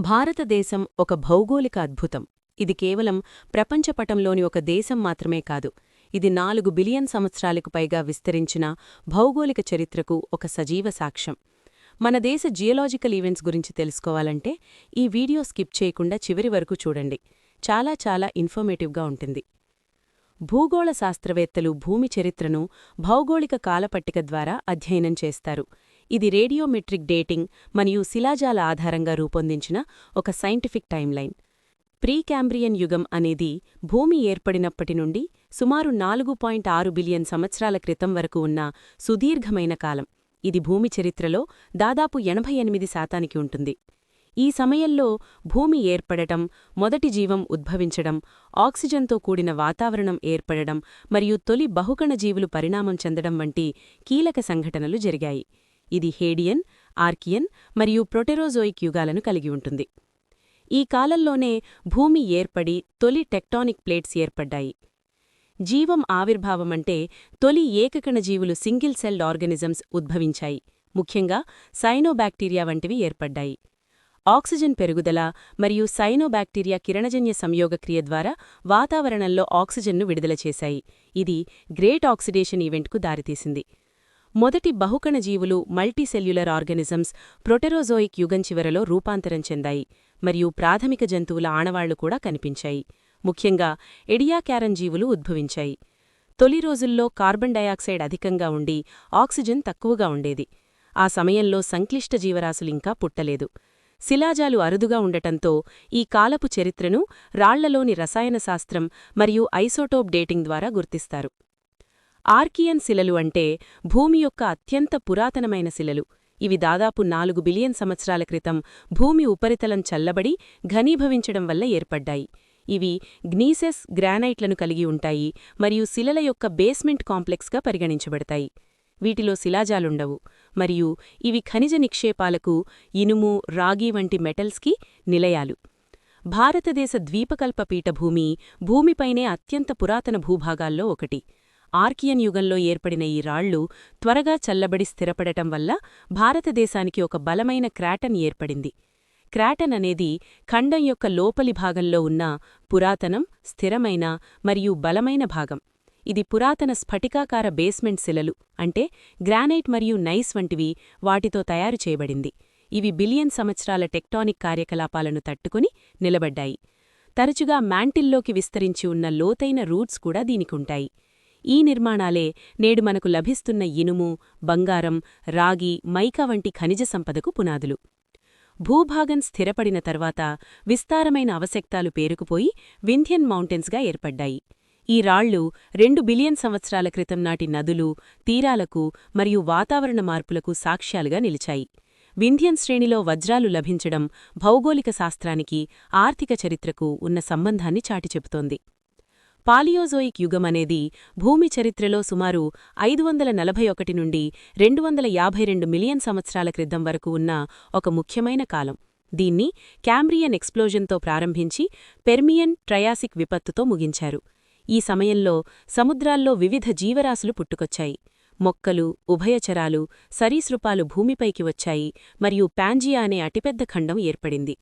భారతదేశం ఒక భౌగోళిక అద్భుతం. ఇది కేవలం ప్రపంచపటంలోని ఒక దేశం మాత్రమే కాదు. ఇది 4 బిలియన్ సంవత్సరాలకు పైగా విస్తరించిన భౌగోళిక చరిత్రకు ఒక సజీవ సాక్ష్యం. మన దేశ జియోలాజికల్ ఈవెంట్స్ గురించి తెలుసుకోవాలంటే ఈ వీడియో స్కిప్ చేయకుండా చివరి వరకు చూడండి. చాలా ఇన్ఫర్మేటివ్గా ఉంటుంది. భూగోళ శాస్త్రవేత్తలు భూమి చరిత్రను భౌగోళిక కాలపట్టిక ద్వారా అధ్యయనం చేస్తారు. ఇది రేడియోమెట్రిక్ డేటింగ్ మరియు శిలాజాల ఆధారంగా రూపొందించిన ఒక సైంటిఫిక్ టైమ్లైన్. ప్రీకాంబ్రియన్ యుగం అనేది భూమి ఏర్పడినప్పటి నుండి సుమారు 4.6 బిలియన్ సంవత్సరాల క్రితం వరకు ఉన్న సుదీర్ఘమైన కాలం. ఇది భూమి చరిత్రలో దాదాపు 88% ఉంటుంది. ఈ సమయంలో భూమి ఏర్పడటం, మొదటి జీవం ఉద్భవించడం, ఆక్సిజన్తో కూడిన వాతావరణం ఏర్పడడం మరియు తొలి బహుకణ జీవులు పరిణామం చెందడం వంటి కీలక సంఘటనలు జరిగాయి. ఇది హేడియన్, ఆర్కియన్ మరియు ప్రొటెరోజోయిక్ యుగాలను కలిగి ఉంటుంది. ఈ కాలంలోనే భూమి ఏర్పడి తొలి టెక్టానిక్ ప్లేట్స్ ఏర్పడ్డాయి. జీవం ఆవిర్భావమంటే తొలి ఏకకణ జీవులు సింగిల్ సెల్డ్ ఆర్గనిజమ్స్ ఉద్భవించాయి. ముఖ్యంగా సైనోబాక్టీరియా వంటివి ఏర్పడ్డాయి. ఆక్సిజన్ పెరుగుదల మరియు సైనోబాక్టీరియా కిరణజన్య సంయోగక్రియ ద్వారా వాతావరణంలో ఆక్సిజన్ను విడుదల చేశాయి. ఇది గ్రేట్ ఆక్సిడేషన్ ఈవెంట్కు దారితీసింది. మొదటి బహుకణ జీవులు మల్టీసెల్యులర్ ఆర్గనిజమ్స్ ప్రొటెరోజోయిక్ యుగం చివరలో రూపాంతరం చెందాయి మరియు ప్రాథమిక జంతువుల ఆనవాళ్లు కూడా కనిపించాయి. ముఖ్యంగా ఎడియాకారన్ జీవులు ఉద్భవించాయి. తొలి రోజుల్లో కార్బన్ డయాక్సైడ్ అధికంగా ఉండి ఆక్సిజన్ తక్కువగా ఉండేది. ఆ సమయంలో సంక్లిష్ట జీవరాశులింకా పుట్టలేదు. శిలాజాలు అరుదుగా ఉండటంతో ఈ కాలపు చరిత్రను రాళ్లలోని రసాయనశాస్త్రం మరియు ఐసోటోప్ డేటింగ్ ద్వారా గుర్తిస్తారు. ఆర్కియన్ శిలలు అంటే భూమి యొక్క అత్యంత పురాతనమైన శిలలు. ఇవి దాదాపు 4 బిలియన్ సంవత్సరాల క్రితం భూమి ఉపరితలం చల్లబడి ఘనీభవించడం వల్ల ఏర్పడ్డాయి. ఇవి గ్నీసెస్ గ్రానైట్లను కలిగి ఉంటాయి మరియు శిలల యొక్క బేస్మెంట్ కాంప్లెక్స్గా పరిగణించబడతాయి. వీటిలో శిలాజాలుండవు మరియు ఇవి ఖనిజ నిక్షేపాలకు, ఇనుము, రాగి వంటి మెటల్స్కి నిలయాలు. భారతదేశ ద్వీపకల్ప పీఠభూమి భూమిపైనే అత్యంత పురాతన భూభాగాల్లో ఒకటి. ఆర్కియన్ యుగంలో ఏర్పడిన ఈ రాళ్లు త్వరగా చల్లబడి స్థిరపడటం వల్ల భారతదేశానికి ఒక బలమైన క్రాటన్ ఏర్పడింది. క్రాటన్ అనేది ఖండం యొక్క లోపలి భాగంలో ఉన్న పురాతనం, స్థిరమైన మరియు బలమైన భాగం. ఇది పురాతన స్ఫటికాకార బేస్మెంట్ శిలలు అంటే గ్రానైట్ మరియు నైస్ వంటివి వాటితో తయారు చేయబడింది. ఇవి బిలియన్ సంవత్సరాల టెక్టానిక్ కార్యకలాపాలను తట్టుకుని నిలబడ్డాయి. తరచుగా మ్యాంటిల్లోకి విస్తరించి ఉన్న లోతైన రూట్స్ కూడా దీనికుంటాయి. ఈ నిర్మాణాలే నేడు మనకు లభిస్తున్న ఇనుము, బంగారం, రాగి, మైకా వంటి ఖనిజ సంపదకు పునాదులు. భూభాగం స్థిరపడిన తర్వాత విస్తారమైన అవశక్తాలు పేరుకుపోయి వింధ్యన్ మౌంటైన్స్గా ఏర్పడ్డాయి. ఈ రాళ్లు 2 బిలియన్ సంవత్సరాల క్రితం నాటి నదులు, తీరాలకు మరియు వాతావరణ మార్పులకు సాక్ష్యాలుగా నిలిచాయి. వింధ్యన్ శ్రేణిలో వజ్రాలు లభించడం భౌగోళిక శాస్త్రానికి, ఆర్థిక చరిత్రకు ఉన్న సంబంధాన్ని చాటిచెబుతోంది. పాలియోజోయిక్ యుగం అనేది భూమి చరిత్రలో సుమారు 541 నుండి 252 మిలియన్ సంవత్సరాల క్రితం వరకు ఉన్న ఒక ముఖ్యమైన కాలం. దీన్ని క్యాంబ్రియన్ ఎక్స్ప్లోజన్తో ప్రారంభించి పెర్మియన్, ట్రయాసిక్ విపత్తుతో ముగించారు. ఈ సమయంలో సముద్రాల్లో వివిధ జీవరాశులు పుట్టుకొచ్చాయి. మొక్కలు, ఉభయచరాలు, సరీసృపాలు భూమిపైకి వచ్చాయి మరియు పాంజియా అనే అతిపెద్ద ఖండం ఏర్పడింది.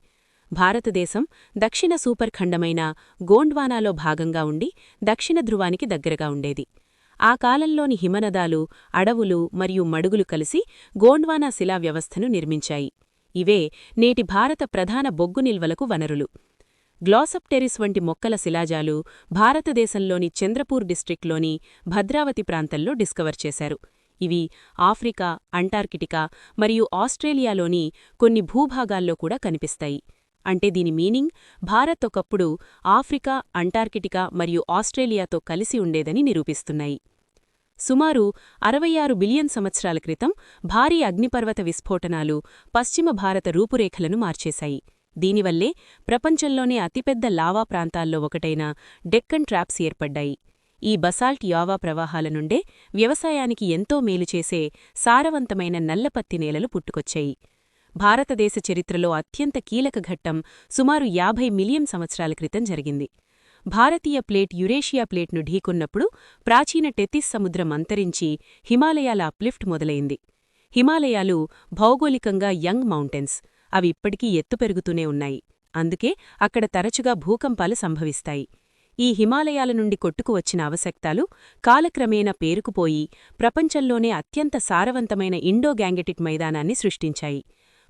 భారతదేశం దక్షిణ సూపర్ఖండమైన గోండ్వానాలో భాగంగా ఉండి దక్షిణ ధ్రువానికి దగ్గరగా ఉండేది. ఆ కాలంలోని హిమనదాలు, అడవులు మరియు మడుగులు కలిసి గోండ్వానా శిలా వ్యవస్థను నిర్మించాయి. ఇవే నేటి భారత ప్రధాన బొగ్గు నిల్వలకు వనరులు. గ్లాసప్టెరిస్ వంటి మొక్కల శిలాజాలు భారతదేశంలోని చంద్రపూర్ డిస్ట్రిక్ట్లోని భద్రావతి ప్రాంతంలో డిస్కవర్ చేశారు. ఇవి ఆఫ్రికా, అంటార్కిటికా మరియు ఆస్ట్రేలియాలోని కొన్ని భూభాగాల్లో కూడా కనిపిస్తాయి. అంటే దీని మీనింగ్ భారత్ ఒకప్పుడు ఆఫ్రికా, అంటార్కిటికా మరియు ఆస్ట్రేలియాతో కలిసి ఉండేదని నిరూపిస్తున్నాయి. సుమారు 66 బిలియన్ సంవత్సరాల క్రితం భారీ అగ్నిపర్వత విస్ఫోటనాలు పశ్చిమ భారత రూపురేఖలను మార్చేశాయి. దీనివల్లే ప్రపంచంలోనే అతిపెద్ద లావా ప్రాంతాల్లో ఒకటైన డెక్కన్ ట్రాప్స్ ఏర్పడ్డాయి. ఈ బసాల్ట్ యావా ప్రవాహాల నుండే వ్యవసాయానికి ఎంతో మేలుచేసే సారవంతమైన నల్లపత్తి నేలలు పుట్టుకొచ్చాయి. భారతదేశ చరిత్రలో అత్యంత కీలక ఘట్టం సుమారు 50 మిలియన్ సంవత్సరాల క్రితం జరిగింది. భారతీయ ప్లేట్ యురేషియా ప్లేట్ను ఢీకొన్నప్పుడు ప్రాచీన టెతిస్ సముద్రం అంతరించి హిమాలయాల అప్లిఫ్ట్ మొదలైంది. హిమాలయాలు భౌగోళికంగా యంగ్ మౌంటైన్స్, అవి ఇప్పటికీ ఎత్తు పెరుగుతూనే ఉన్నాయి. అందుకే అక్కడ తరచుగా భూకంపాలు సంభవిస్తాయి. ఈ హిమాలయాల నుండి కొట్టుకువచ్చిన అవశక్తాలు కాలక్రమేణా పేరుకుపోయి ప్రపంచంలోనే అత్యంత సారవంతమైన ఇండో-గ్యాంగెటిక్ మైదానాన్ని సృష్టించాయి.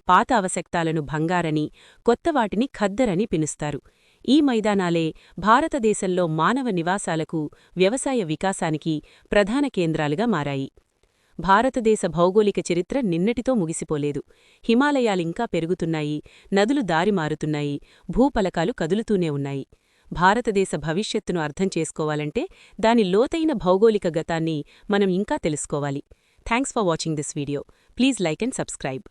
పాత అవశక్తాలను భంగారని, కొత్తవాటిని ఖద్దరని పిలుస్తారు. ఈ మైదానాలే భారతదేశంలో మానవ నివాసాలకు, వ్యవసాయ వికాసానికి ప్రధాన కేంద్రాలుగా మారాయి. భారతదేశ భౌగోళిక చరిత్ర నిన్నటితో ముగిసిపోలేదు. హిమాలయాలింకా పెరుగుతున్నాయి, నదులు దారి మారుతున్నాయి, భూపలకాలు కదులుతూనే ఉన్నాయి. భారతదేశ భవిష్యత్తును అర్థం చేసుకోవాలంటే దాని లోతైన భౌగోళిక గతాన్ని మనం ఇంకా తెలుసుకోవాలి. Thanks for watching this video. Please like and subscribe.